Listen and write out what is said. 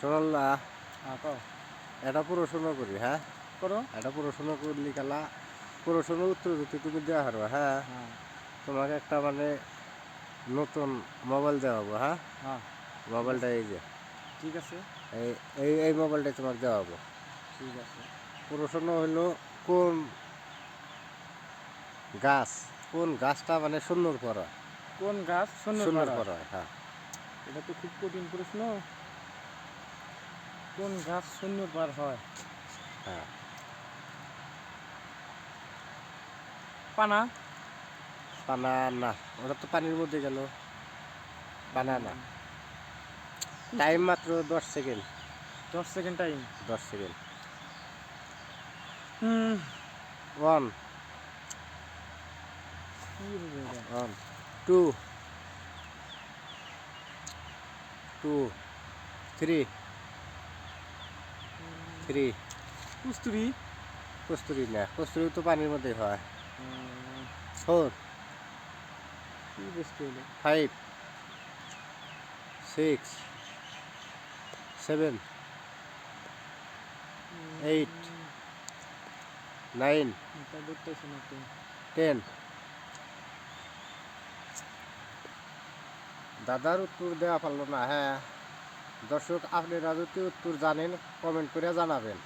শোনাল্লা কও এটা পড়াশোনা করি, হ্যাঁ করো। এটা পড়াশোনা করলি খেলা পড়াশোনার উত্তর যদি তুমি দেওয়া হারবা, হ্যাঁ হ্যাঁ তোমাকে একটা মানে নতুন মোবাইল দেওয়া হবো। হ্যাঁ হ্যাঁ মোবাইলটা এই যে ঠিক আছে এই এই এই মোবাইলটাই তোমাকে দেওয়া হবো। ঠিক আছে। প্রশ্ন হইলো কোন গাছ কোন গাছটা মানে শূন্যর পর হয়? কোন গাছ শূন্যের শূন্যর পার পর হয়? হয়, হ্যাঁ এটা তো খুব কঠিন প্রশ্ন। কোন গাছ শূন্যের পার হয়? হ্যাঁ পানা। পানা না, ওটা তো পানির মধ্যে গেল। পানা না। টাইম মাত্র 10 সেকেন্ড। 10 second time. 10 সেকেন্ড। হুম 1 কি হবে এটা? 1 2 2 3 3 কুস্তুরি। কস্তুরি না, কস্তুরি তো পানির মধ্যে হয়। 4 কি বস্তু হলো? 5 6 7 8 9 এটা দেখতেছি না তো। 10। দাদার উত্তর দেওয়া পারলো না, হ্যাঁ দর্শক আপনারা যদি উত্তর জানেন কমেন্ট করে জানাবেন।